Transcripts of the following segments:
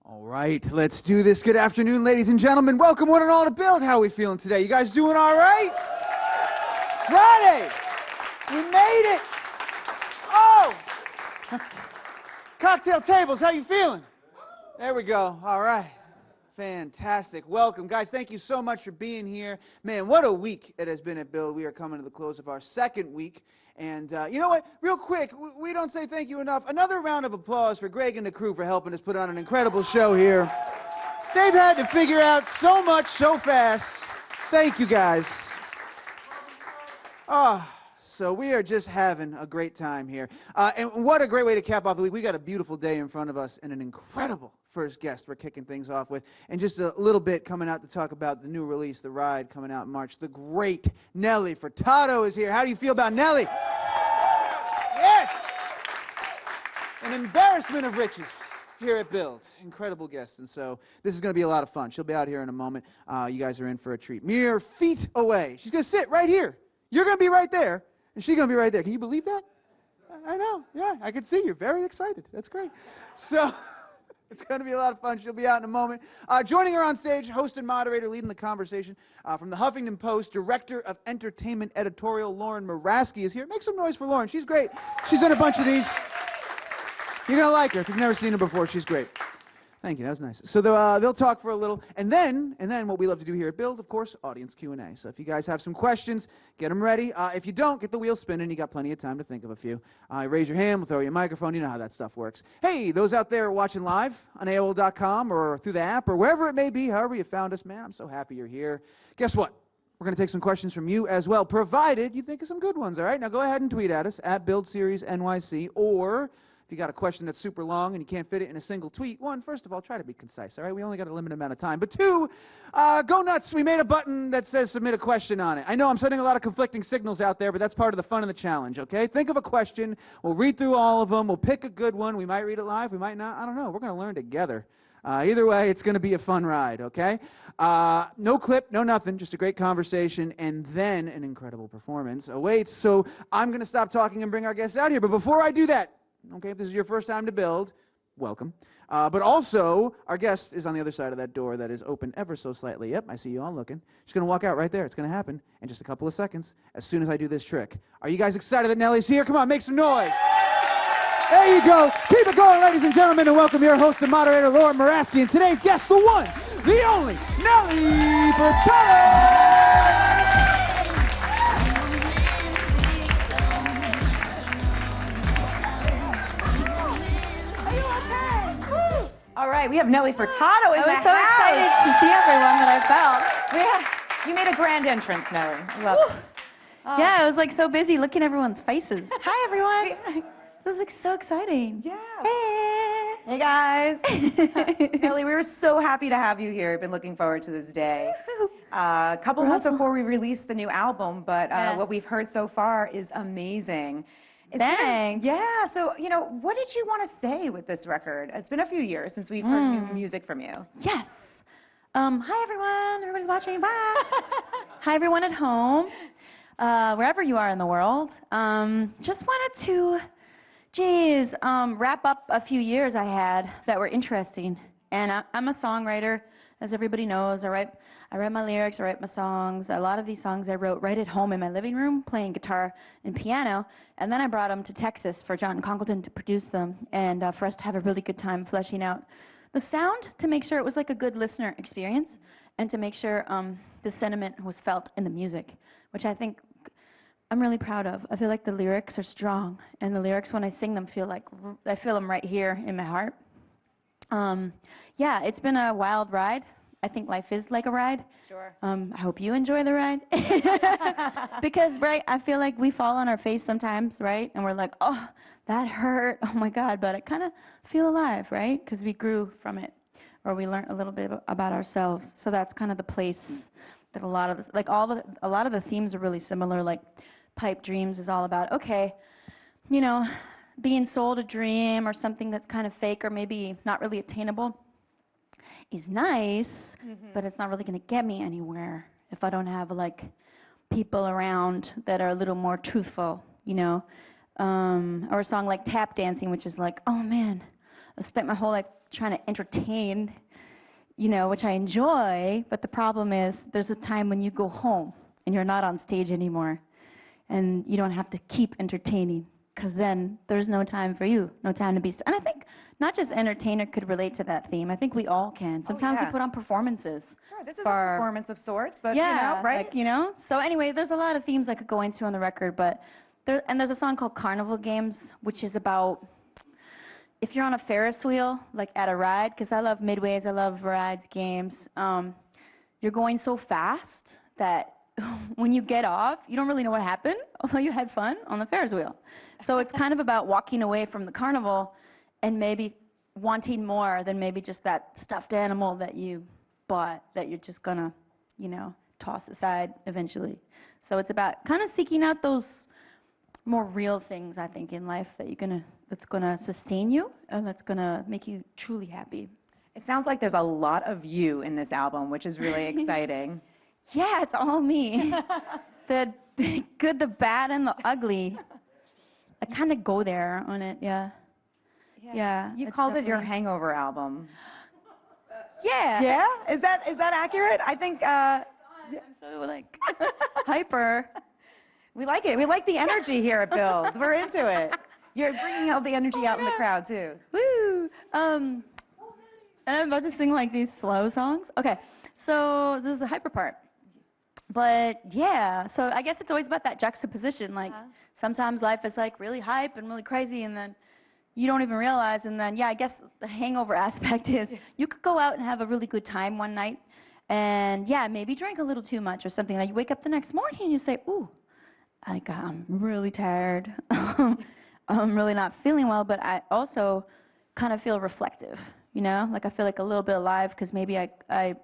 All right, let's do this. Good afternoon, ladies and gentlemen. Welcome one and all to Build. How are we feeling today? You guys doing all right? It's Friday. We made it. Oh! Cocktail tables, how you feeling? There we go. All right. Fantastic. Welcome. Guys, thank you so much for being here. Man, what a week it has been at Build. We are coming to the close of our second week. And you know what? Real quick, we don't say thank you enough. Another round of applause for Greg and the crew for helping us put on an incredible show here. They've had to figure out so much so fast. Thank you, guys. So we are just having a great time here. And what a great way to cap off the week. We got a beautiful day in front of us and an incredible first guest we're kicking things off with. And just a little bit coming out to talk about the new release, The Ride, coming out in March. The great Nelly Furtado is here. How do you feel about Nelly? Yes! An embarrassment of riches here at Build. Incredible guest. And so this is going to be a lot of fun. She'll be out here in a moment. You guys are in for a treat. Mere feet away. She's going to sit right here. You're going to be right there. And she's going to be right there. Can you believe that? I know. Yeah, I can see you're very excited. That's great. So it's going to be a lot of fun. She'll be out in a moment. Joining her on stage, host and moderator leading the conversation from the Huffington Post, Director of Entertainment Editorial, Lauren Muraski is here. Make some noise for Lauren. She's great. She's done a bunch of these. You're going to like her. If you've never seen her before, she's great. Thank you. That was nice. So they'll talk for a little, and then what we love to do here at Build, of course, audience Q&A. So if you guys have some questions, get them ready. If you don't, get the wheel spinning. You got plenty of time to think of a few. Raise your hand. We'll throw you a microphone. You know how that stuff works. Hey, those out there watching live on AOL.com or through the app or wherever it may be, however you found us, man, I'm so happy you're here. Guess what? We're going to take some questions from you as well, provided you think of some good ones, all right? Now go ahead and tweet at us, at Build Series NYC, or if you got a question that's super long and you can't fit it in a single tweet, one, first of all, try to be concise, all right? We only got a limited amount of time. But two, go nuts. We made a button that says submit a question on it. I know I'm sending a lot of conflicting signals out there, but that's part of the fun of the challenge, okay? Think of a question. We'll read through all of them. We'll pick a good one. We might read it live. We might not. I don't know. We're going to learn together. Either way, it's going to be a fun ride, okay? No clip, no nothing, just a great conversation, and then an incredible performance awaits. So I'm going to stop talking and bring our guests out here. But before I do that, okay, if this is your first time to Build, welcome. But also, our guest is on the other side of that door that is open ever so slightly. Yep, I see you all looking. She's going to walk out right there. It's going to happen in just a couple of seconds as soon as I do this trick. Are you guys excited that Nelly's here? Come on, make some noise. There you go. Keep it going, ladies and gentlemen, and welcome your host and moderator, Lauren Muraski, and today's guest, the one, the only, Nelly Furtado. All right, we have Nelly Furtado in the house. I was so excited to see everyone that I felt. You made a grand entrance, Nelly. I love it. Yeah, I was like so busy looking at everyone's faces. Hi, everyone. This is like so exciting. Yeah. Hey. Hey, guys. Nelly, we were so happy to have you here. I've been looking forward to this day. A couple months before we released the new album, but what we've heard so far is amazing. Thanks. Yeah, so, what did you want to say with this record? It's been a few years since we've heard new music from you. Yes. Hi, everyone. Everybody's watching. Bye. Hi, everyone at home, wherever you are in the world. Just wanted to, wrap up a few years I had that were interesting. And I'm a songwriter, as everybody knows. I write my lyrics, I write my songs. A lot of these songs I wrote right at home in my living room, playing guitar and piano. And then I brought them to Texas for John Congleton to produce them and for us to have a really good time fleshing out the sound to make sure it was like a good listener experience and to make sure the sentiment was felt in the music, which I think I'm really proud of. I feel like the lyrics are strong, and the lyrics, when I sing them, I feel them right here in my heart. Yeah, it's been a wild ride. I think life is like a ride. Sure. I hope you enjoy the ride. Because, right, I feel like we fall on our face sometimes, right? And we're like, oh, that hurt. Oh, my God. But I kind of feel alive, right? Because we grew from it, or we learned a little bit about ourselves. So that's kind of the place that a lot of this, like a lot of the themes are really similar. Like Pipe Dreams is all about, okay, being sold a dream or something that's kind of fake or maybe not really attainable is nice, but it's not really going to get me anywhere if I don't have like people around that are a little more truthful, or a song like Tap Dancing, which is like, oh man, I've spent my whole life trying to entertain, you know, which I enjoy, but the problem is there's a time when you go home and you're not on stage anymore, and you don't have to keep entertaining, because then there's no time for you, no time to be. And I think not just entertainer could relate to that theme. I think we all can. Sometimes we yeah. put on performances. Sure, this is a for- performance of sorts, but Yeah, you know, right? like, you know. So anyway, there's a lot of themes I could go into on the record, but there's a song called Carnival Games, which is about if you're on a Ferris wheel, like at a ride, because I love midways, I love rides, games. You're going so fast that when you get off, you don't really know what happened, although you had fun on the Ferris wheel. So it's kind of about walking away from the carnival and maybe wanting more than maybe just that stuffed animal that you bought that you're just gonna, you know, toss aside eventually. So it's about kind of seeking out those more real things, I think, in life that's gonna sustain you and that's gonna make you truly happy. It sounds like there's a lot of you in this album, which is really exciting. Yeah, it's all me. The good, the bad, and the ugly. I kind of go there on it, yeah. Yeah. You it's called it your definitely- hangover album. Yeah. Yeah? Is that accurate? I think I'm so like hyper. we like it. We like the energy here at Builds. We're into it. You're bringing all the energy out in the crowd, too. Woo! And I'm about to sing like these slow songs. Okay, so this is the hyper part. But yeah, so I guess it's always about that juxtaposition. Like sometimes life is like really hype and really crazy, and then you don't even realize. And then yeah, I guess the hangover aspect is you could go out and have a really good time one night, and yeah, maybe drink a little too much or something. Like you wake up the next morning and you say, "Ooh, I'm really tired. I'm really not feeling well," but I also kind of feel reflective. You know, like I feel like a little bit alive because maybe I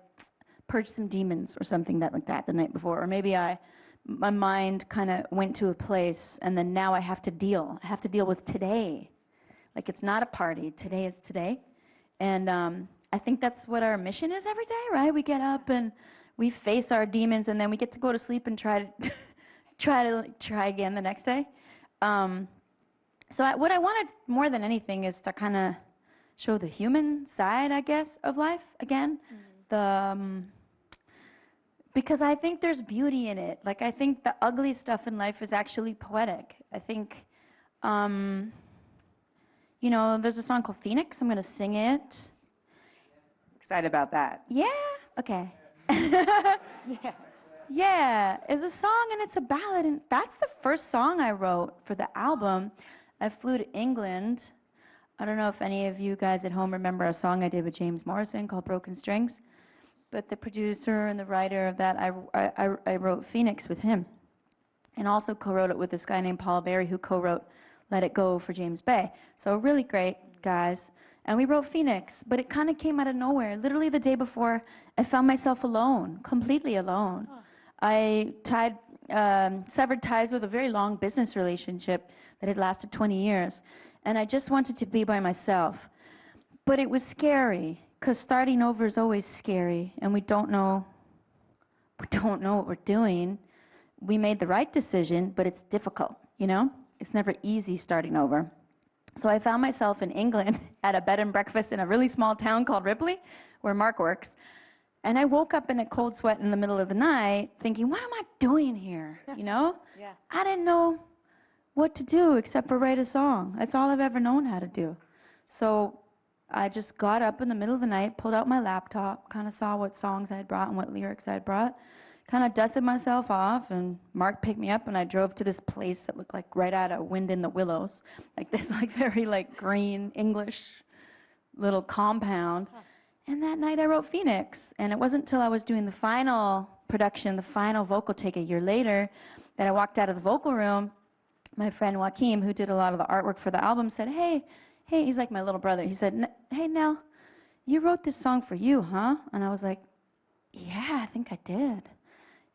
purged some demons or something like that the night before, or maybe my mind kind of went to a place, and then now I have to deal with today. Like it's not a party. Today is today, and I think that's what our mission is every day, right? We get up and we face our demons, and then we get to go to sleep and try again the next day. So what I wanted more than anything is to kind of show the human side, I guess, of life again. Because I think there's beauty in it. Like I think the ugly stuff in life is actually poetic. I think, you know, there's a song called Phoenix. I'm gonna sing it. Excited about that. Yeah. Okay. Yeah, it's a song and it's a ballad, and that's the first song I wrote for the album. I flew to England. I don't know if any of you guys at home remember a song I did with James Morrison called Broken Strings, but the producer and the writer of that, I wrote Phoenix with him, and also co-wrote it with this guy named Paul Berry, who co-wrote Let It Go for James Bay. So really great guys. And we wrote Phoenix, but it kind of came out of nowhere. Literally the day before, I found myself alone, completely alone. I severed ties with a very long business relationship that had lasted 20 years. And I just wanted to be by myself. But it was scary, because starting over is always scary, and we don't know what we're doing. We made the right decision, but it's difficult, you know? It's never easy starting over. So I found myself in England at a bed and breakfast in a really small town called Ripley, where Mark works. And I woke up in a cold sweat in the middle of the night thinking, what am I doing here, you know? Yeah. I didn't know what to do except for write a song. That's all I've ever known how to do. So I just got up in the middle of the night, pulled out my laptop, kind of saw what songs I had brought and what lyrics I had brought, kind of dusted myself off, and Mark picked me up, and I drove to this place that looked like right out of Wind in the Willows, like this like very like green English little compound. And that night I wrote Phoenix, and it wasn't until I was doing the final production, the final vocal take a year later, that I walked out of the vocal room. My friend Joaquim, who did a lot of the artwork for the album, said, hey, he's like my little brother. He said, hey, Nell, you wrote this song for you, huh? And I was like, yeah, I think I did.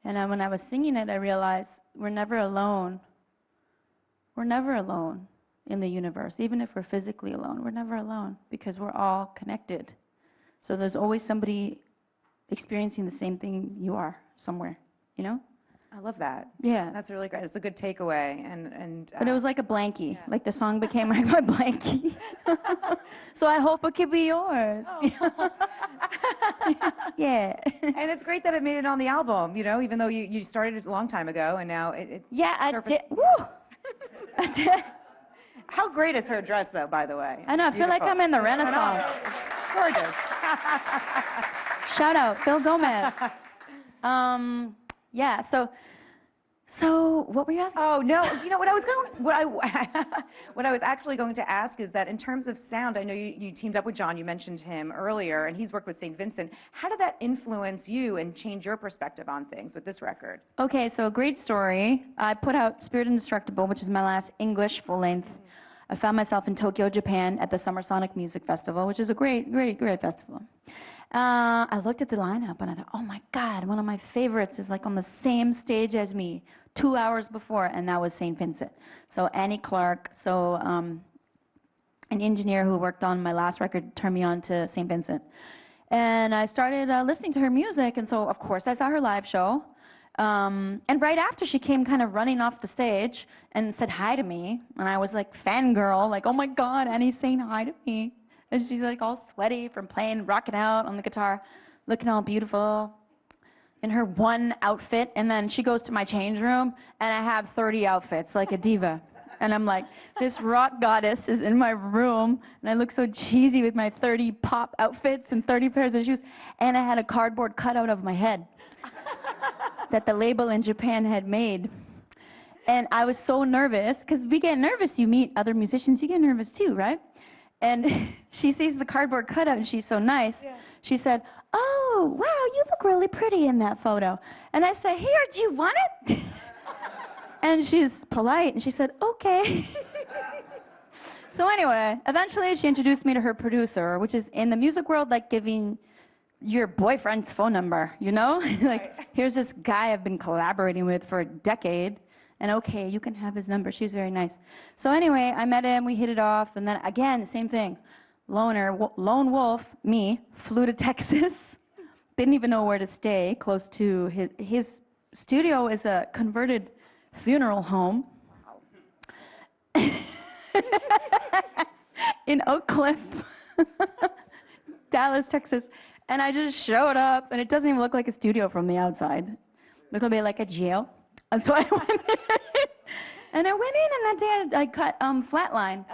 And when I was singing it, I realized we're never alone. We're never alone in the universe. Even if we're physically alone, we're never alone, because we're all connected. So there's always somebody experiencing the same thing you are somewhere, you know? I love that. Yeah. That's really great. That's a good takeaway. And But it was like a blankie. Like the song became like my blankie. So I hope it could be yours. Yeah. And it's great that it made it on the album, you know, even though you started it a long time ago, and now it Yeah, I surfaced- did. Woo! I did. How great is her dress, though, by the way? I know, I feel like Beautiful. I'm in the I know. Renaissance. It's gorgeous. Shout out, Phil Gomez. Yeah, so what were you asking? Oh no! You know what I was actually going to ask is that in terms of sound, I know you teamed up with John. You mentioned him earlier, and he's worked with St. Vincent. How did that influence you and change your perspective on things with this record? Okay, so great story. I put out Spirit Indestructible, which is my last English full length. I found myself in Tokyo, Japan at the Summer Sonic Music Festival, which is a great festival. I looked at the lineup and I thought, oh my God, one of my favorites is like on the same stage as me 2 hours before, and that was St. Vincent. So Annie Clark, an engineer who worked on my last record, turned me on to St. Vincent. And I started listening to her music, and so of course I saw her live show. And right after, she came kind of running off the stage and said hi to me, and I was like fangirl, like, oh my God, Annie's saying hi to me. And she's like all sweaty from playing, rocking out on the guitar, looking all beautiful in her one outfit. And then she goes to my change room, and I have 30 outfits like a diva. And I'm like, this rock goddess is in my room, and I look so cheesy with my 30 pop outfits and 30 pairs of shoes. And I had a cardboard cutout of my head that the label in Japan had made. And I was so nervous, because we get nervous, you meet other musicians, you get nervous too, right? And she sees the cardboard cutout, and she's so nice. Yeah. She said, oh, wow, you look really pretty in that photo. And I said, here, do you want it? And she's polite, and she said, okay. So anyway, eventually she introduced me to her producer, which is in the music world like giving your boyfriend's phone number, you know? Like, here's this guy I've been collaborating with for a decade, and okay, you can have his number. She was very nice. So anyway, I met him, we hit it off, and then again, same thing. Lone wolf, me, flew to Texas, didn't even know where to stay, close to his studio is a converted funeral home. Wow. In Oak Cliff, Dallas, Texas. And I just showed up, and it doesn't even look like a studio from the outside. Looked a bit like a jail. And so I went in, and that day I cut Flatline,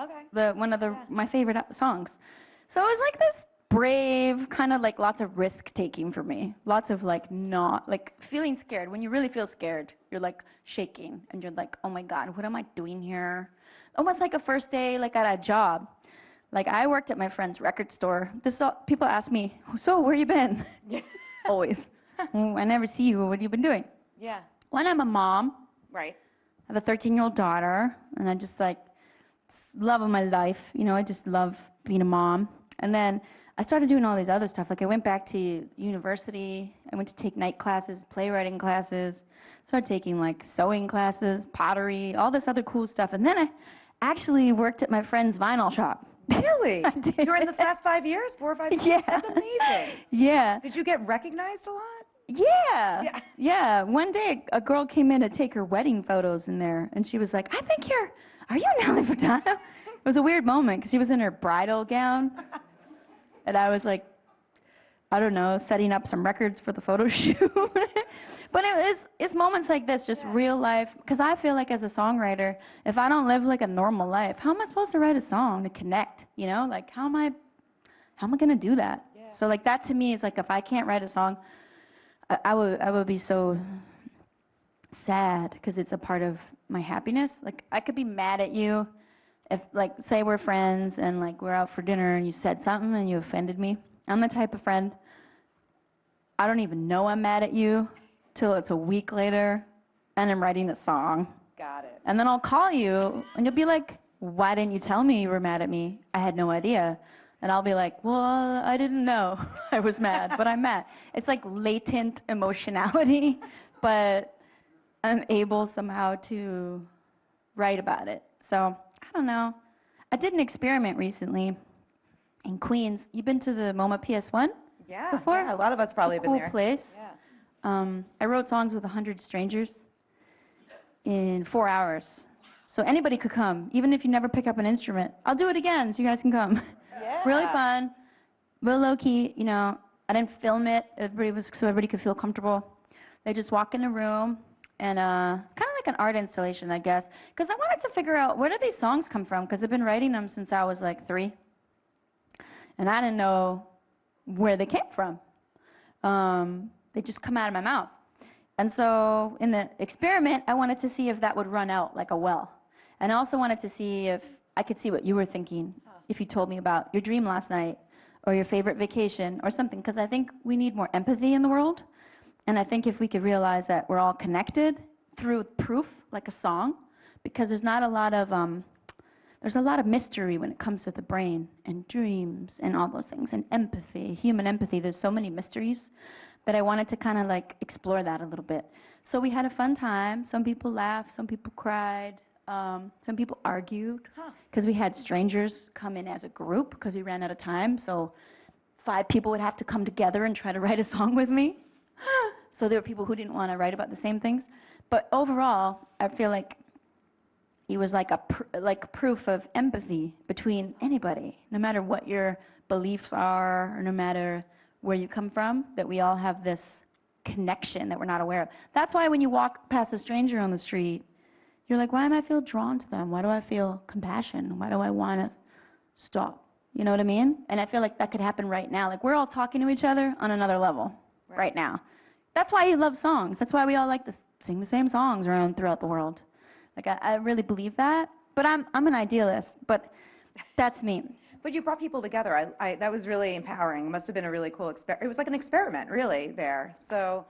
one of my favorite songs. So it was like this brave, kind of like lots of risk-taking for me. Lots of like feeling scared. When you really feel scared, you're like shaking, and you're like, oh my God, what am I doing here? Almost like a first day like at a job. Like, I worked at my friend's record store. People ask me, so where you been? Yeah. Always. I never see you. What have you been doing? Yeah. When I'm a mom. Right. I have a 13-year-old daughter, and I just like, it's love of my life. You know, I just love being a mom. And then I started doing all these other stuff. Like, I went back to university. I went to take night classes, playwriting classes. Started taking like sewing classes, pottery, all this other cool stuff. And then I actually worked at my friend's vinyl shop. Really? I did. You were in this last 5 years? 4 or 5 years? Yeah. That's amazing. Yeah. Did you get recognized a lot? Yeah. Yeah. One day, a girl came in to take her wedding photos in there, and she was like, I think are you Nelly Furtado? It was a weird moment, because she was in her bridal gown, and I was like, I don't know, setting up some records for the photo shoot. But it's moments like this, just real life, because I feel like as a songwriter, if I don't live like a normal life, how am I supposed to write a song to connect, you know? Like, how am I gonna do that? Yeah. So like that to me is like, if I can't write a song, I would be so sad, because it's a part of my happiness. Like, I could be mad at you if, like, say we're friends and like we're out for dinner and you said something and you offended me. I'm the type of friend, I don't even know I'm mad at you till it's a week later and I'm writing a song. Got it. And then I'll call you and you'll be like, why didn't you tell me you were mad at me? I had no idea. And I'll be like, well, I didn't know I was mad, but I'm mad. It's like latent emotionality, but I'm able somehow to write about it. So, I don't know. I did an experiment recently in Queens. You been to the MoMA PS1 before? Yeah, a lot of us probably have been there. Cool place. Yeah. I wrote songs with 100 strangers in 4 hours. So anybody could come, even if you never pick up an instrument. I'll do it again so you guys can come. Yeah. Really fun, real low key. You know, I didn't film it. So everybody could feel comfortable. They just walk in a room, and it's kind of like an art installation, I guess. Because I wanted to figure out where did these songs come from? Because I've been writing them since I was like 3, and I didn't know where they came from. They just come out of my mouth. And so in the experiment, I wanted to see if that would run out like a well. And I also wanted to see if I could see what you were thinking, if you told me about your dream last night, or your favorite vacation, or something, because I think we need more empathy in the world. And I think if we could realize that we're all connected through proof, like a song, because there's a lot of mystery when it comes to the brain and dreams and all those things, and empathy, human empathy. There's so many mysteries that I wanted to kind of like explore that a little bit. So we had a fun time. Some people laughed, some people cried, some people argued, because we had strangers come in as a group because we ran out of time. So 5 people would have to come together and try to write a song with me. So there were people who didn't want to write about the same things. But overall, I feel like it was like proof of empathy between anybody, no matter what your beliefs are, or no matter where you come from, that we all have this connection that we're not aware of. That's why when you walk past a stranger on the street, you're like, why do I feel drawn to them? Why do I feel compassion? Why do I want to stop? You know what I mean? And I feel like that could happen right now. Like we're all talking to each other on another level right now. That's why you love songs. That's why we all like to sing the same songs throughout the world. Like I really believe that. But I'm an idealist, but that's me. But you brought people together. That was really empowering. It must have been a really cool experiment. It was like an experiment, really, there. So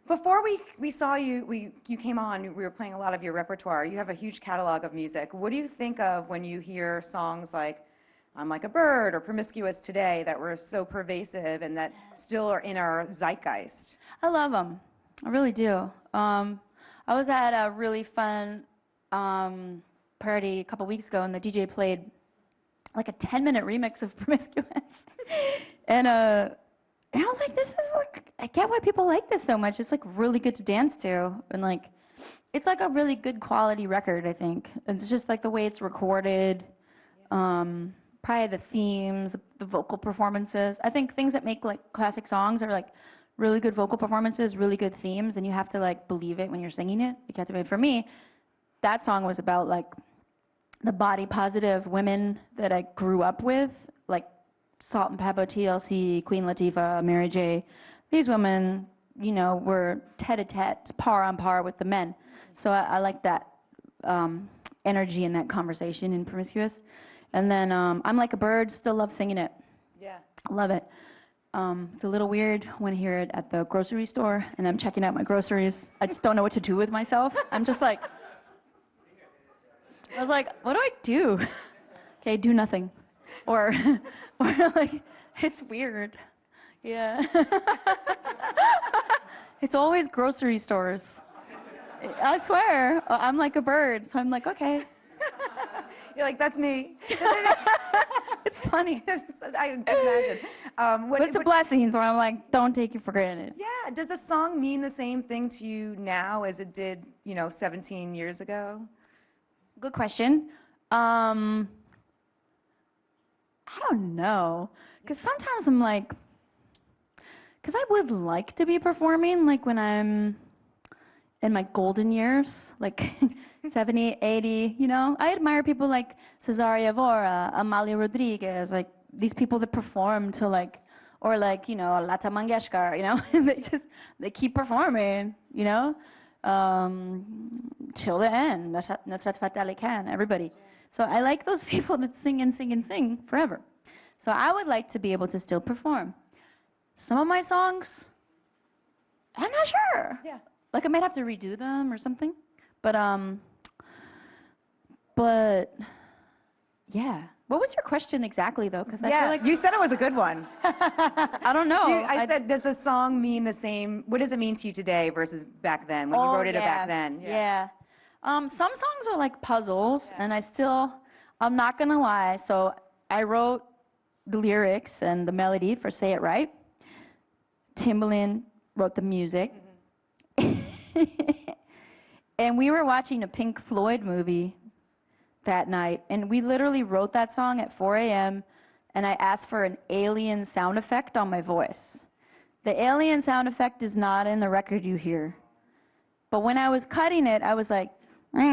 before we saw you, you came on, we were playing a lot of your repertoire. You have a huge catalog of music. What do you think of when you hear songs like I'm Like a Bird or Promiscuous Today that were so pervasive and that still are in our zeitgeist? I love them. I really do. I was at a really fun party a couple weeks ago, and the DJ played like a 10-minute remix of Promiscuous. And I was like, this is like, I get why people like this so much. It's like really good to dance to. And like, it's like a really good quality record, I think. It's just like the way it's recorded, probably the themes, the vocal performances. I think things that make like classic songs are like really good vocal performances, really good themes, and you have to like believe it when you're singing it. You have to. For me, that song was about like the body positive women that I grew up with, like Salt and Pepper, TLC, Queen Latifah, Mary J. These women, you know, were tete-a-tete, par on par with the men. So I like that energy in that conversation in Promiscuous. And then I'm Like a Bird, still love singing it. Yeah. Love it. It's a little weird when I hear it at the grocery store and I'm checking out my groceries. I just don't know what to do with myself. I'm just like, I was like, what do I do? Okay, do nothing. Or like, it's weird. Yeah. It's always grocery stores. I swear, I'm like a bird, so I'm like, okay. You're like, that's me. It's funny. I imagine. But it's a blessing, so I'm like, don't take it for granted. Yeah. Does the song mean the same thing to you now as it did, 17 years ago? Good question. I don't know. Because sometimes I'm like, because I would like to be performing, like when I'm in my golden years, like 70, 80, I admire people like Cesaria Evora, Amalia Rodriguez, like these people that perform to like, or like, Lata Mangeshkar, and they keep performing, till the end. Nusrat Fateh Ali Khan, everybody. So I like those people that sing and sing and sing forever. So I would like to be able to still perform. Some of my songs, I'm not sure. Yeah. Like I might have to redo them or something. But yeah. What was your question exactly though? Because I feel like you said it was a good one. I don't know. I said, does the song mean the same? What does it mean to you today versus back then when you wrote it back then? Yeah. Some songs are like puzzles, and I'm not gonna lie. So I wrote the lyrics and the melody for "Say It Right." Timbaland wrote the music. And we were watching a Pink Floyd movie that night, and we literally wrote that song at 4 a.m. and I asked for an alien sound effect on my voice. The alien sound effect is not in the record you hear. But when I was cutting it, I was like, like,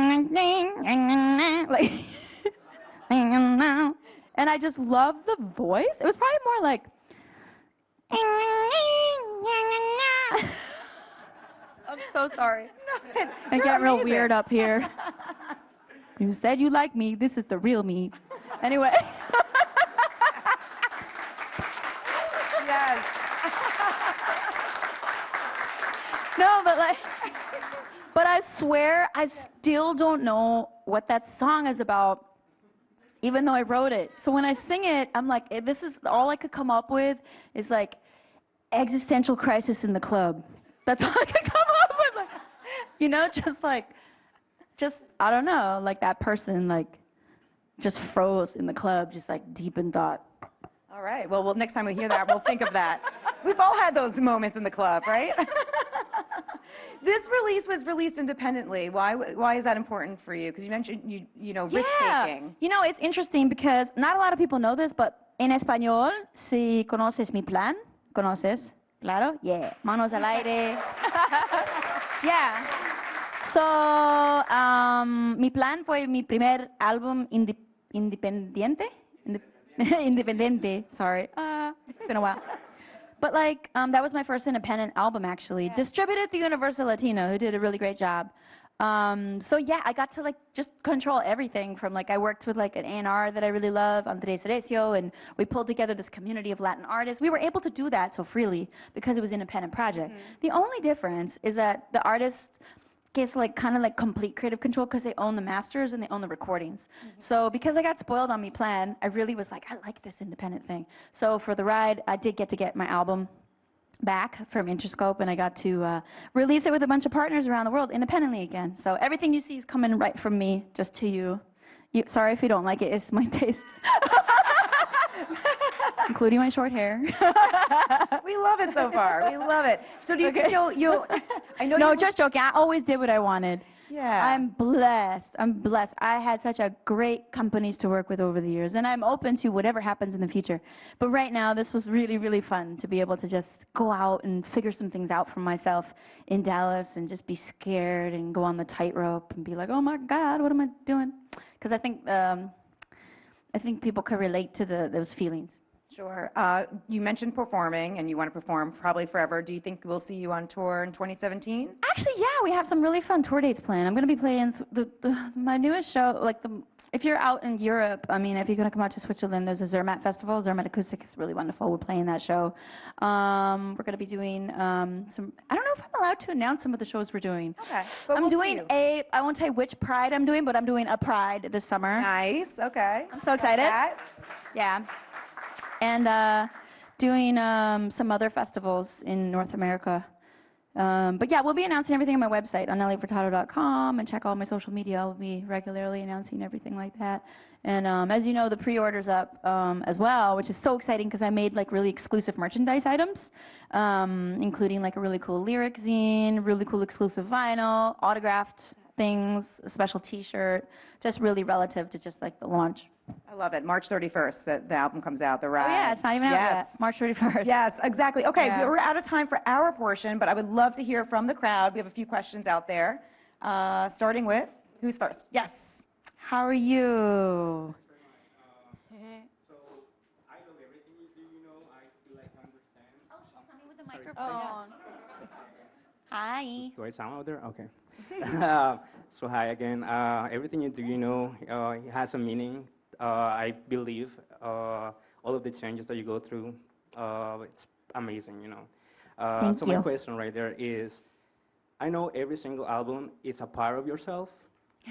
and I just loved the voice. It was probably more like, I'm so sorry. I get real weird up here. You said you like me. This is the real me. Anyway. Yes. No, but I swear I still don't know what that song is about, even though I wrote it. So when I sing it, I'm like, this is all I could come up with is like existential crisis in the club. That's all I could come up with. Like, you know, just I don't know, like that person like just froze in the club, just like deep in thought. All right. Well, next time we hear that, we'll think of that. We've all had those moments in the club, right? This release was released independently. Why is that important for you? Because you mentioned risk-taking. You know, it's interesting because not a lot of people know this, but en español, si conoces mi plan, ¿conoces? Claro? Yeah. Manos al aire. Yeah. So, mi plan fue mi primer álbum independiente. Independiente, sorry. It's been a while. But like, that was my first independent album, actually. Yeah. Distributed through Universal Latino, who did a really great job. So yeah, I got to like just control everything from like, I worked with like an A&R that I really love, Andres Recio, and we pulled together this community of Latin artists. We were able to do that so freely because it was an independent project. Mm-hmm. The only difference is that the artist gets like kind of like complete creative control because they own the masters and they own the recordings. Mm-hmm. So because I got spoiled on Mi Plan, I really was like, I like this independent thing. So for the ride, I did get to get my album back from Interscope, and I got to release it with a bunch of partners around the world independently again. So everything you see is coming right from me, just to you. Sorry if you don't like it, it's my taste. Including my short hair. We love it so far. We love it. So do you think you'll I know No, just joking. I always did what I wanted. Yeah. I'm blessed. I had such a great companies to work with over the years, and I'm open to whatever happens in the future. But right now, this was really, really fun to be able to just go out and figure some things out for myself in Dallas and just be scared and go on the tightrope and be like, oh my God, what am I doing? Because I think people can relate to those feelings. Sure. You mentioned performing, and you want to perform probably forever. Do you think we'll see you on tour in 2017? Actually, yeah, we have some really fun tour dates planned. I'm going to be playing my newest show, if you're out in Europe, I mean, if you're going to come out to Switzerland, there's a Zermatt festival. Zermatt Acoustic is really wonderful. We're playing that show. We're going to be doing some, I don't know if I'm allowed to announce some of the shows we're doing. Okay. But I'm doing I won't tell you which Pride I'm doing, but I'm doing a Pride this summer. Nice. Okay. I'm so excited. Yeah. And doing some other festivals in North America. But yeah, we'll be announcing everything on my website on nellyfurtado.com, and check all my social media. I'll be regularly announcing everything like that. And as you know, the pre-order's up as well, which is so exciting because I made like really exclusive merchandise items, including like a really cool lyric zine, really cool exclusive vinyl, autographed things, a special T-shirt, just really relative to just like the launch. I love it. March 31st, the album comes out, the ride. Oh yeah, it's not even out yet. March 31st. Yes, exactly. Okay, Yeah. we're out of time for our portion, but I would love to hear from the crowd. We have a few questions out there, starting with, who's first? Yes. How are you? So, I love everything you do, I still like to understand. Oh, she's coming with the microphone. Hi. Do I sound out there? Okay. So hi again. Everything you do, it has a meaning. I believe all of the changes that you go through, it's amazing, Thank so you. my question right there is, I know every single album is a part of yourself,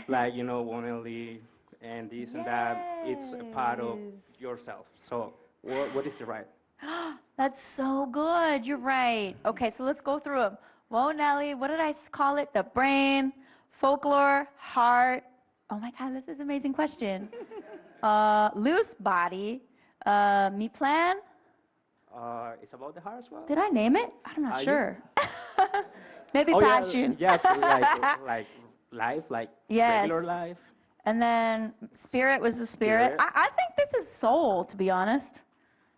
like, Nelly and this and that. It's a part of yourself. So what is the right? That's so good. You're right. Okay, so let's go through them. Whoa, Nelly, what did I call it? The brain, folklore, heart. Oh my God, this is an amazing question. Loose body, Mi Plan. It's about the heart as well? Did I name it? I'm not sure. Maybe Oh, passion. Yeah, like life, like Yes. regular life. And then spirit was the spirit. Spirit. I think this is soul, to be honest.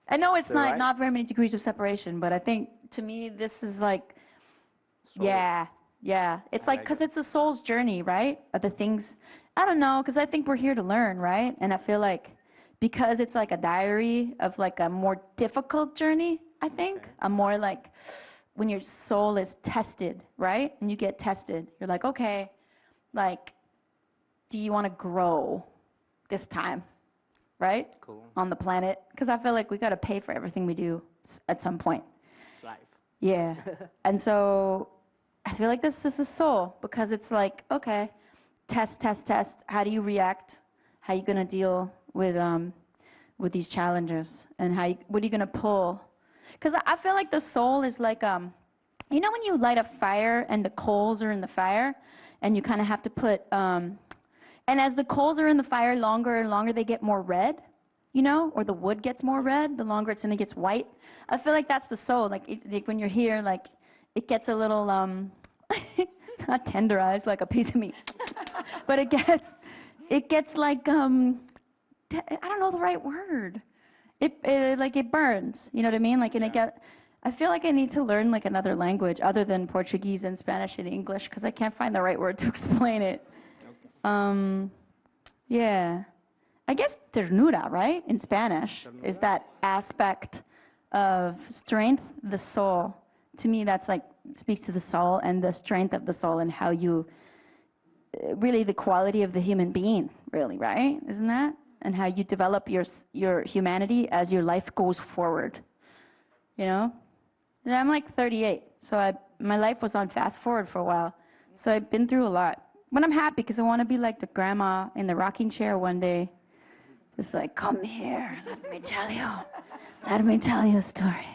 I know it's Is that right? not very many degrees of separation, but I think to me this is like, Soul. yeah. It's like, like because it's a soul's journey, right? Of the things, I don't know, because I think we're here to learn, right? And I feel like because it's like a diary of like a more difficult journey, I think, a more like when your soul is tested, right? And you get tested, you're like, okay, like, do you want to grow this time, right? Cool. On the planet? Because I feel like we got to pay for everything we do at some point. It's life. Yeah. And so I feel like this is soul because it's like, okay, test. How do you react? How are you going to deal with these challenges? And what are you going to pull? Because I feel like the soul is like, you know when you light a fire and the coals are in the fire and you kind of have to put, and as the coals are in the fire longer and longer, they get more red, you know, or the wood gets more red, the longer it's in, it gets white. I feel like that's the soul. Like when you're here, like it gets a little, not tenderized like a piece of meat, but it gets like, I don't know the right word. It like it burns, you know what I mean? Like, and I feel like I need to learn like another language other than Portuguese and Spanish and English because I can't find the right word to explain it. Yeah. I guess ternura, right? In Spanish, is that aspect of strength, the soul. To me, that's like, speaks to the soul and the strength of the soul and how you, really the quality of the human being, really, right? Isn't that? And how you develop your humanity as your life goes forward, you know? And I'm like 38, so my life was on fast forward for a while. So I've been through a lot. But I'm happy because I want to be like the grandma in the rocking chair one day. Just like, come here, let me tell you a story.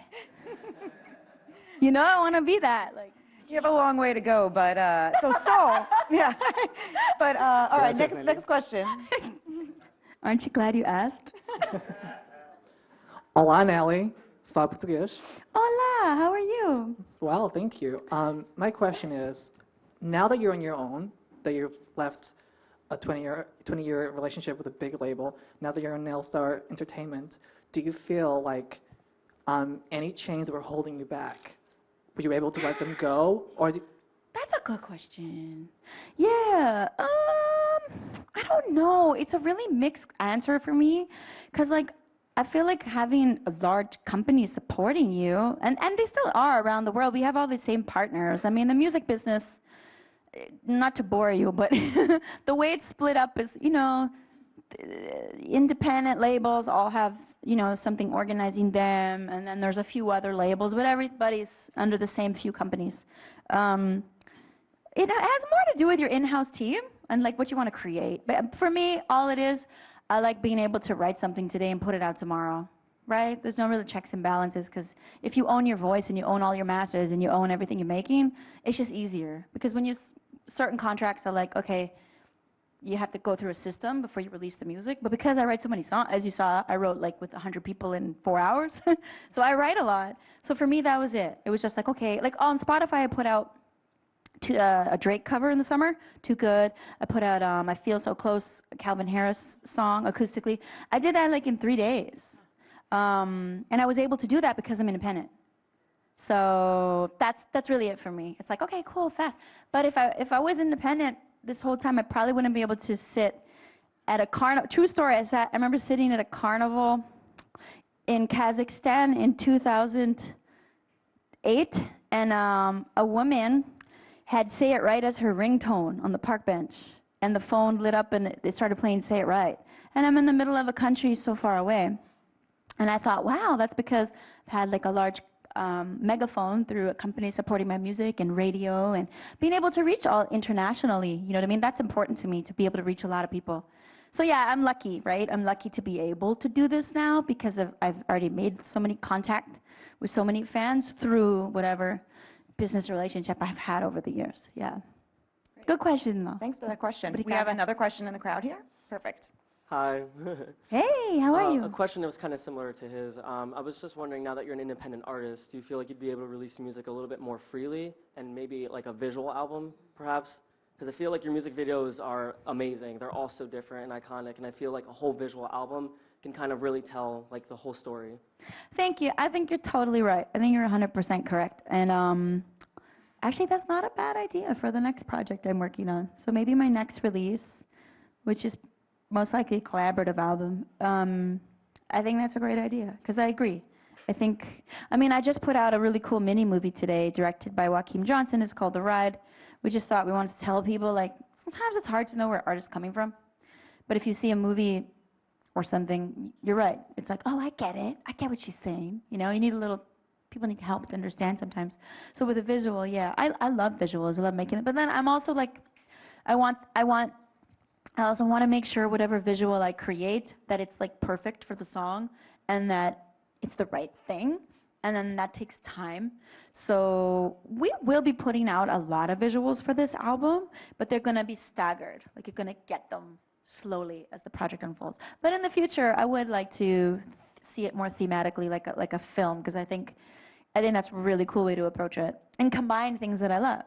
You know, I want to be that. Like, You have a long way to go, but so soul, yeah. But all right, Gracias, next question. aren't you glad you asked? Olá, Nelly. Fala português. Hola, how are you? Well, thank you. My question is, now that you're on your own, that you've left a 20-year relationship with a big label, now that you're on Nailstar Entertainment, do you feel like any chains were holding you back? Were you able to let them go? Or That's a good question. Yeah, I don't know. It's a really mixed answer for me, because like I feel like having a large company supporting you, and they still are around the world. We have all the same partners. I mean, the music business, not to bore you, but the way it's split up is, you know, independent labels all have, you know, something organizing them, and then there's a few other labels, but everybody's under the same few companies. It has more to do with your in-house team and like what you want to create. But for me, all it is, I like being able to write something today and put it out tomorrow, right? There's no really checks and balances, because if you own your voice and you own all your masters and you own everything you're making, it's just easier. Because when certain contracts are like, okay, you have to go through a system before you release the music. But because I write so many songs, as you saw, I wrote like with 100 people in 4 hours. So I write a lot. So for me, that was it. It was just like, okay, like on Spotify, I put out a Drake cover in the summer, Too Good. I put out I Feel So Close, a Calvin Harris song, acoustically. I did that like in 3 days. And I was able to do that because I'm independent. So that's really it for me. It's like, okay, cool, fast. But if I was independent this whole time, I probably wouldn't be able to sit at a carnival. True story, I remember sitting at a carnival in Kazakhstan in 2008, and a woman had Say It Right as her ringtone on the park bench. And the phone lit up and it started playing Say It Right. And I'm in the middle of a country so far away. And I thought, wow, that's because I've had like a large megaphone through a company supporting my music and radio and being able to reach all internationally. You know what I mean? That's important to me, to be able to reach a lot of people. So yeah, I'm lucky, right? I'm lucky to be able to do this now because I've already made so many contact with so many fans through whatever business relationship I've had over the years. Yeah. Good question, though. Thanks for that question. We Obrigada. have another question in the crowd here. Perfect. Hi. Hey, how are A you? question that was kind of similar to his. I was just wondering, now that you're an independent artist, do you feel like you'd be able to release music a little bit more freely and maybe like a visual album, perhaps, Because I feel like your music videos are amazing. They're all so different and iconic, and I feel like a whole visual album can kind of really tell like the whole story. Thank you. I think you're totally right. I think you're 100% correct. And actually, that's not a bad idea for the next project I'm working on. So maybe my next release, which is most likely a collaborative album, I think that's a great idea, because I agree. I just put out a really cool mini movie today, directed by Joaquin Johnson. It's called The Ride. We just thought we wanted to tell people, like, sometimes it's hard to know where art is coming from. But if you see a movie or something, you're right. It's like, oh, I get it. I get what she's saying. You know, people need help to understand sometimes. So with a visual, yeah, I love visuals. I love making it. But then I'm also like, I also want to make sure whatever visual I create, that it's like perfect for the song and that it's the right thing. And then that takes time. So we will be putting out a lot of visuals for this album, but they're going to be staggered. Like, you're going to get them slowly as the project unfolds. But in the future, I would like to see it more thematically, like a film, because I think that's a really cool way to approach it and combine things that I love,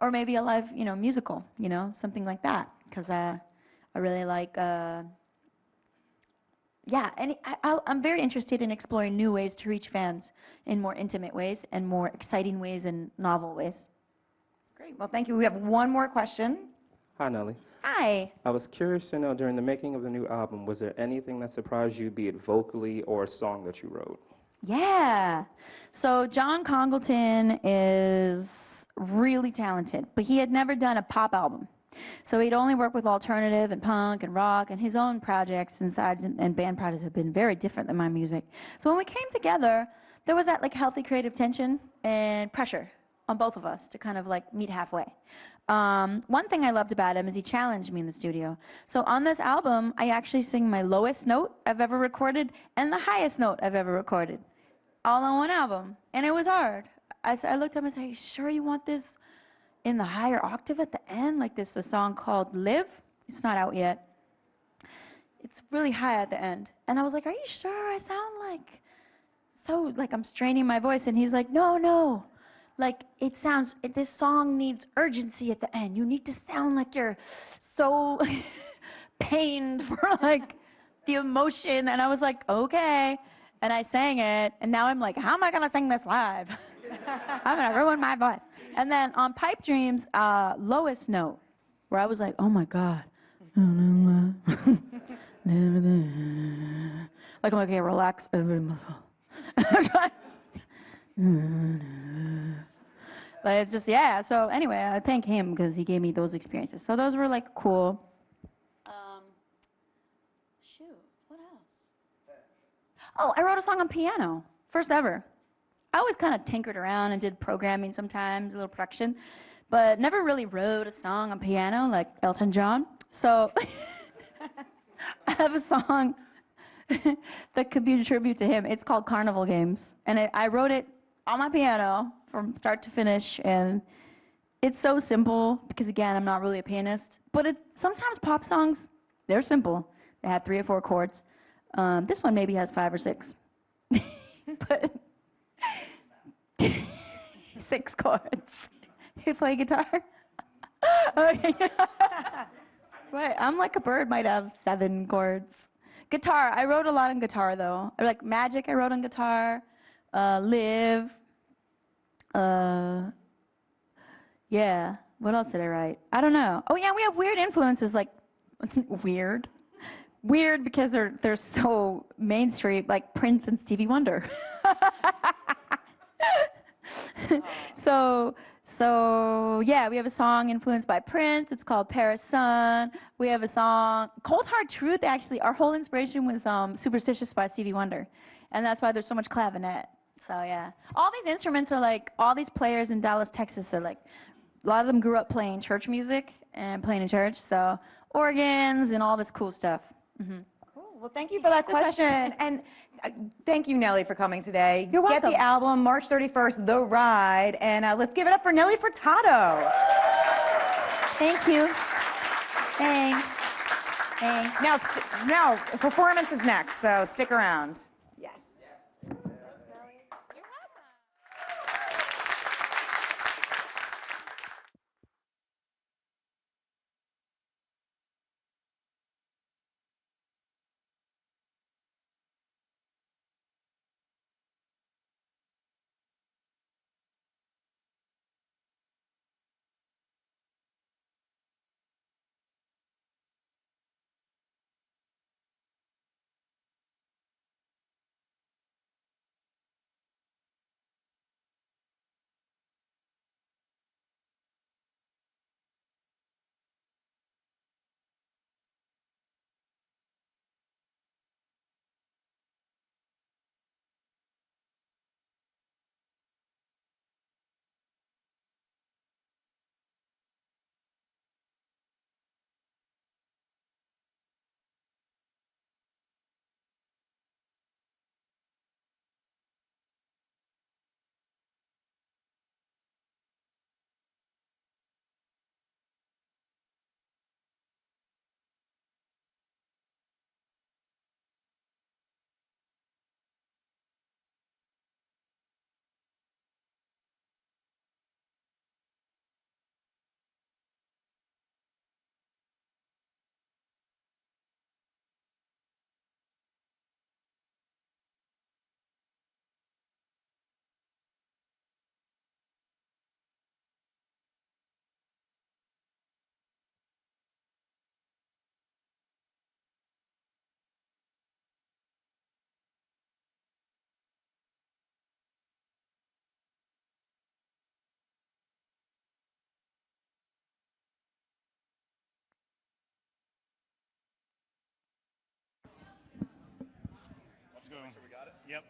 or maybe a live, musical, something like that, because I really like. And I'm very interested in exploring new ways to reach fans in more intimate ways and more exciting ways and novel ways. Great. Well, thank you. We have one more question. Hi, Nelly. Hi. I was curious to know, during the making of the new album, was there anything that surprised you, be it vocally or a song that you wrote? Yeah. So John Congleton is really talented, but he had never done a pop album. So he'd only worked with alternative and punk and rock, and his own projects and sides and band projects have been very different than my music. So when we came together, there was that like healthy creative tension and pressure on both of us to kind of like meet halfway. One thing I loved about him is he challenged me in the studio. So on this album, I actually sing my lowest note I've ever recorded and the highest note I've ever recorded, all on one album. And it was hard. I looked at him and said, "Are you sure you want this in the higher octave at the end? Like, this is a song called Live. It's not out yet. It's really high at the end." And I was like, "Are you sure? I sound like I'm straining my voice." And he's like, no. Like, this song needs urgency at the end. You need to sound like you're so pained for like the emotion. And I was like, okay. And I sang it. And now I'm like, how am I going to sing this live? I'm going to ruin my voice. And then on Pipe Dreams, lowest note, where I was like, oh my God. Like, I'm like, okay, relax every muscle. But it's just, yeah. So anyway, I thank him because he gave me those experiences. So those were like cool. What else? Oh, I wrote a song on piano, first ever. I always kind of tinkered around and did programming sometimes, a little production, but never really wrote a song on piano like Elton John. So I have a song that could be a tribute to him. It's called Carnival Games. And I wrote it on my piano from start to finish. And it's so simple because, again, I'm not really a pianist. But sometimes pop songs, they're simple. They have 3 or 4 chords. This one maybe has 5 or 6. But 6 chords. You play guitar? Okay. Right, I'm like a bird, might have 7 chords. Guitar, I wrote a lot on guitar though. Like Magic, I wrote on guitar. Live. Yeah, what else did I write? I don't know. Oh yeah, we have weird influences, like, weird. Weird because they're so mainstream, like Prince and Stevie Wonder. So yeah, we have a song influenced by Prince. It's called Paris Sun. We have a song, Cold Hard Truth, actually. Our whole inspiration was Superstitious by Stevie Wonder. And that's why there's so much clavinet. So yeah. All these instruments are like, all these players in Dallas, Texas are like, a lot of them grew up playing church music and playing in church. So organs and all this cool stuff. Mm-hmm. Well, thank you for that question. And thank you, Nelly, for coming today. You're welcome. Get the album, March 31st, The Ride. And let's give it up for Nelly Furtado. Thank you. Thanks. Now, performance is next, so stick around. Yep.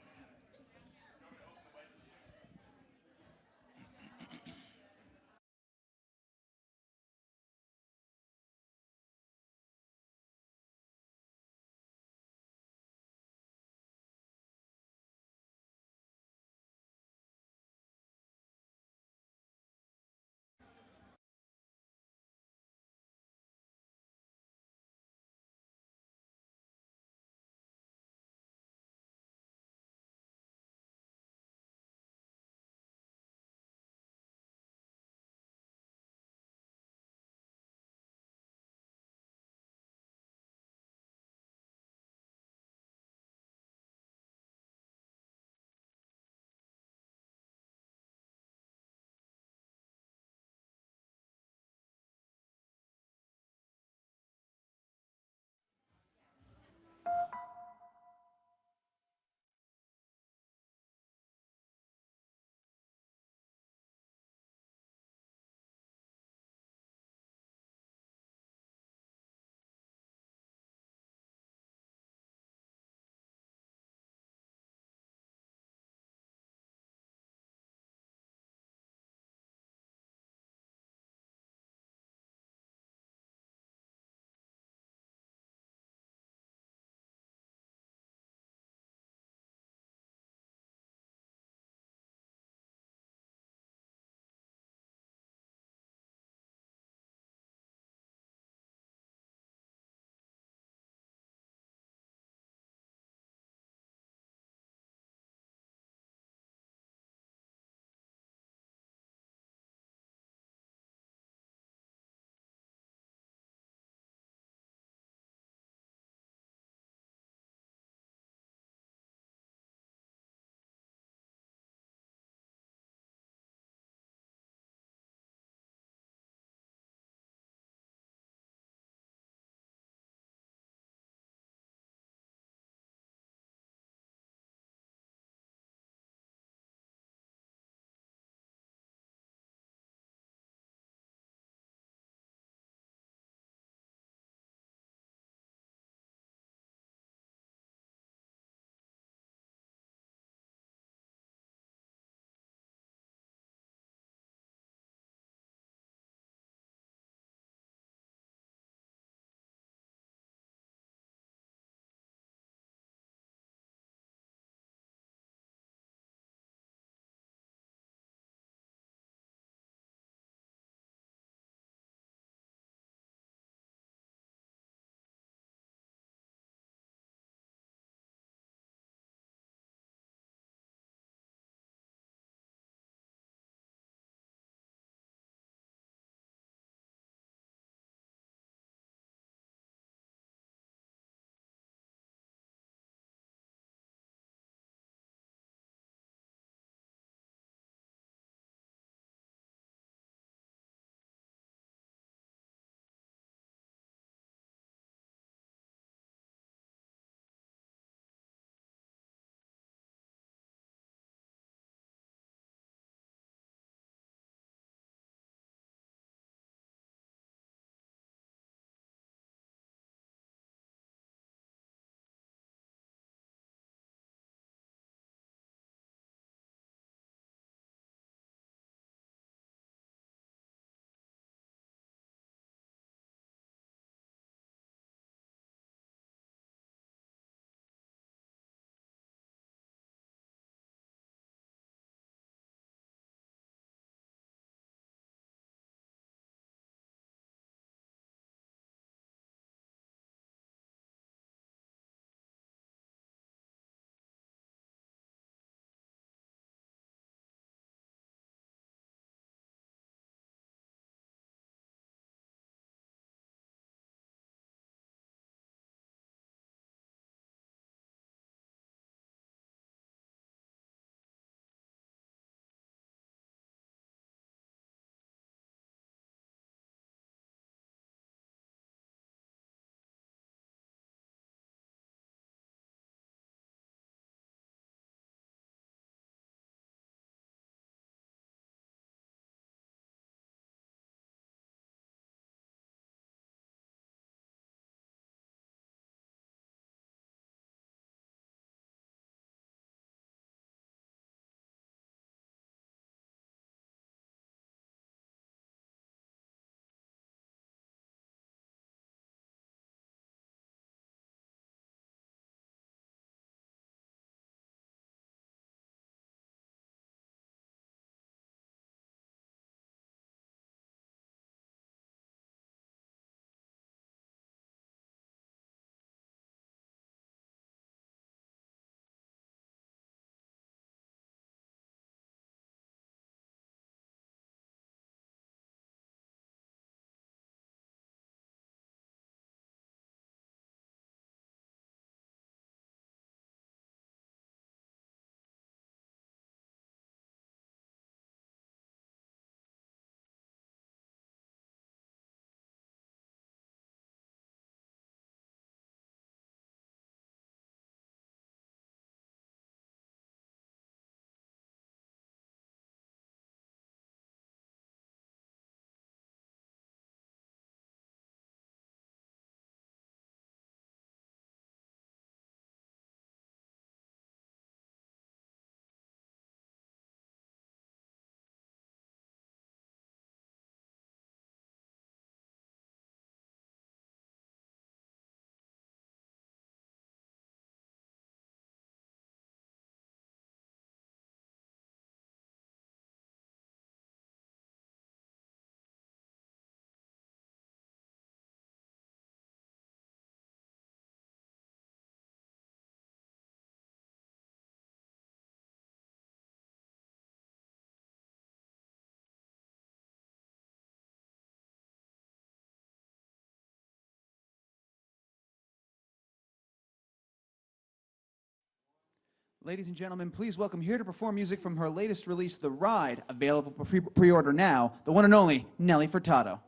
Ladies and gentlemen, please welcome here to perform music from her latest release, The Ride, available for pre-order now, the one and only Nelly Furtado.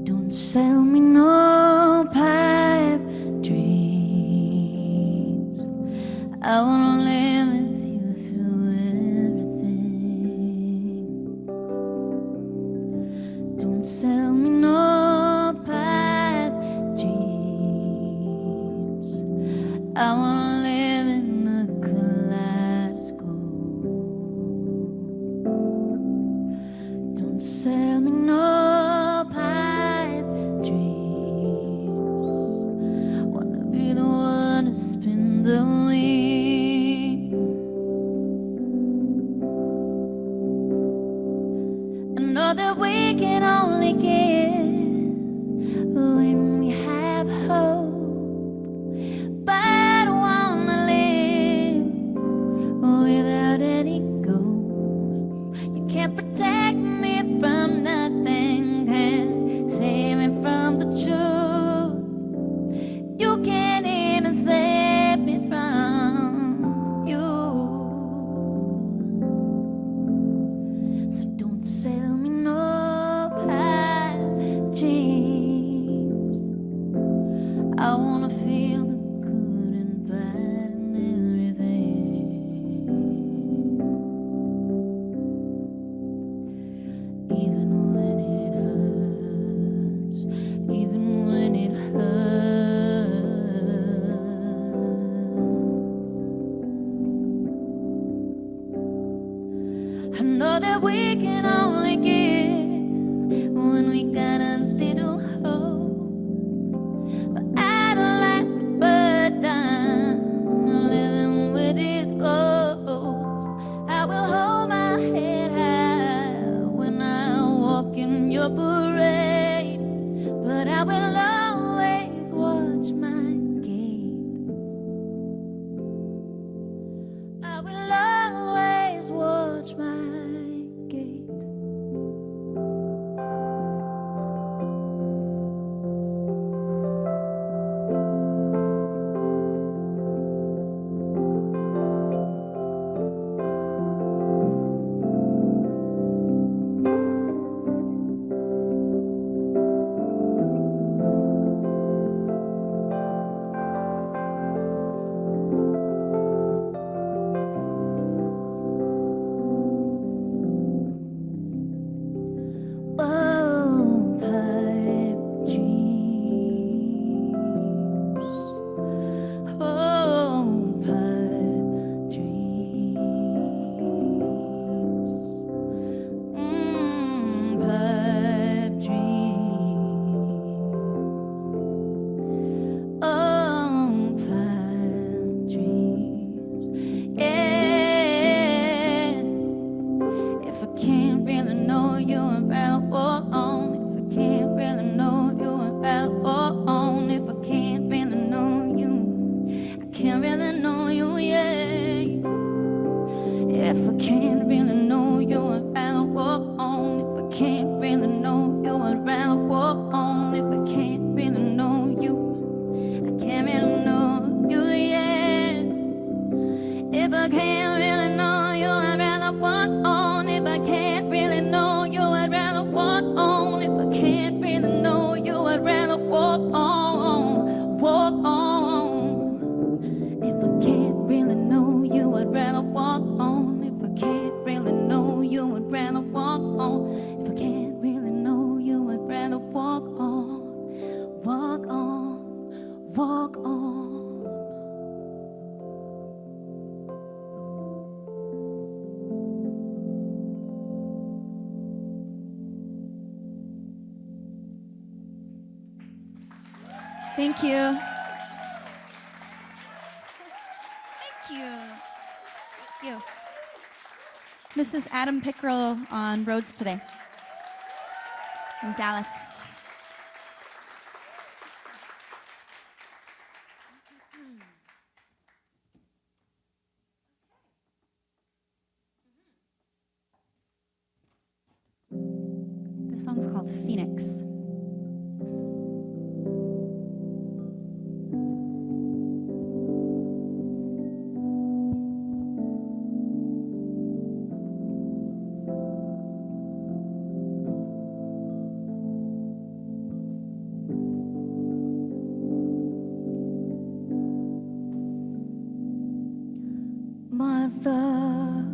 Don't sell me no pipe dreams. I wanna live with you through everything. Don't sell me no pipe dreams. I wanna live in a kaleidoscope. Don't sell me no pipe dreams. Wanna be the one to spin the wheel. I know that we can only give when we have hope, but I don't wanna live without any goals. You can't protect me from nothing, can't save me from the truth. You can't even save me from you. So don't sell me no pipe dreams. I wanna feel the good and bad and everything. Even when it hurts, even when it hurts. I know that we can only give when we got a little hope, but I don't like the burden of living with these ghosts. I will hold my head high when I walk in your parade, but I will always watch my gate. I will always watch my gate. Oh, pipe dreams. Oh, pipe dreams. Pipe dreams. Oh, pipe dreams. Yeah. If I can't really know you, I'd rather walk on. If I can't really know you, I'd rather walk on. If I can't really know you, I can't really know you, yeah. If I can't really know you, I'd rather walk on. If I can't really know you, I'd rather walk on. If I can't really know you, I can't really know you, yeah. If I can't really know you, I'd rather walk on. If I can't really know you, I'd rather walk on. If I can't really know you, I'd rather walk on. Walk on. If I can't really know you, I'd rather walk on. If I can't really know you, I'd rather walk on. If I can't really know you, I'd rather walk on. Walk on. Walk on. Thank you. Thank you. Thank you. This is Adam Pickrell on Rhodes today in Dallas. This song's called Phoenix. Mother,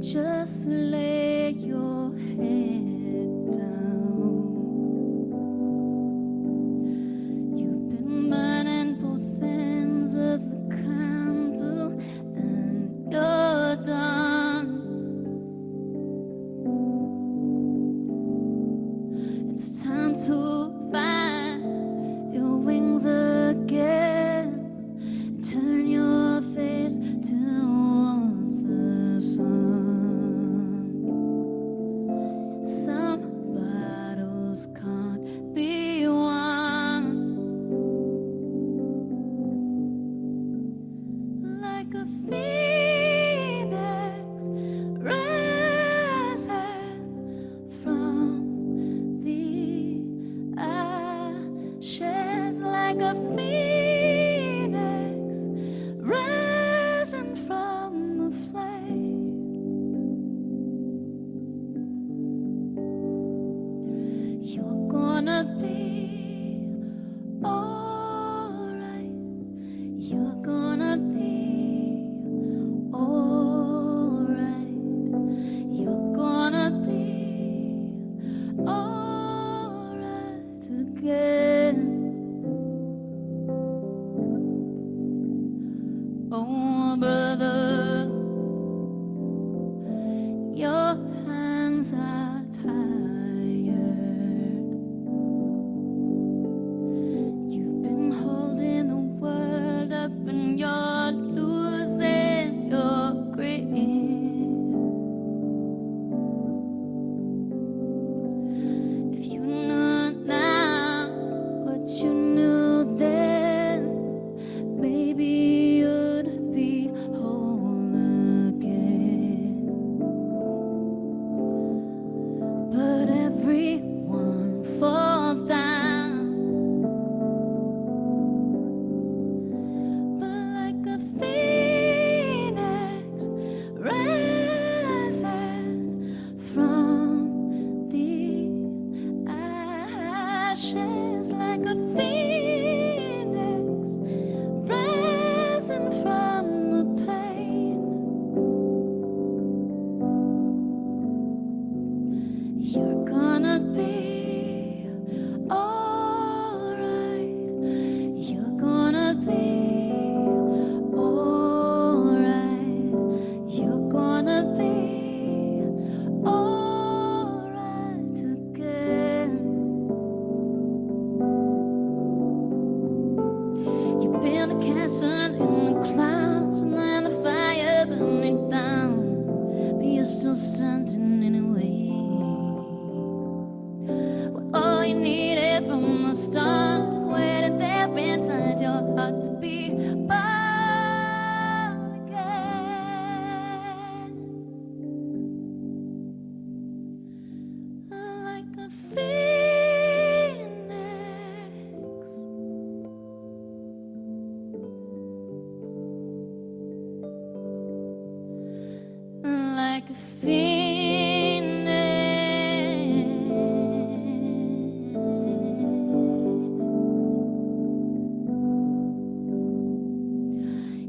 just lay your head down. You've been burning both ends of the candle and you're done. It's time to find your wings again. Turn your face towards the sun. Some battles can't be won. Like a phoenix rising from the ashes, like a phoenix rising from the flame. You're gonna be alright. You're gonna be alright. You're gonna be alright again. Oh, brother, your hands are tired. You've been holding the world up and you're losing your grip. If you knew now what you knew then, maybe you'd be whole again. But everyone falls down. But like a phoenix rising from the ashes, like a phoenix rising from the pain. You're gonna be alright. You're gonna be alright. You're gonna be alright again. You've been a cancer in the clouds and then the fire burned it down, but you're still standing anyway. When all you needed from the start is waiting there inside your heart to be born again. Like a phoenix. Like a phoenix.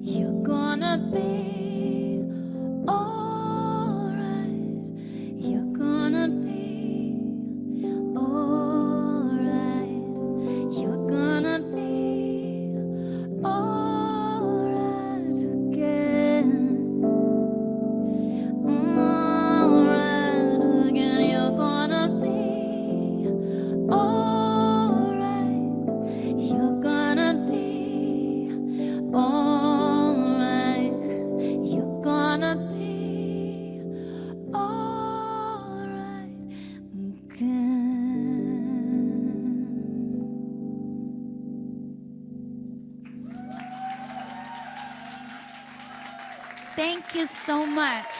You're gonna be alright. You're gonna be alright. You're gonna be alright again. Alright again. You're gonna be alright. You're gonna be alright. You're gonna be alright again. Thank you so much.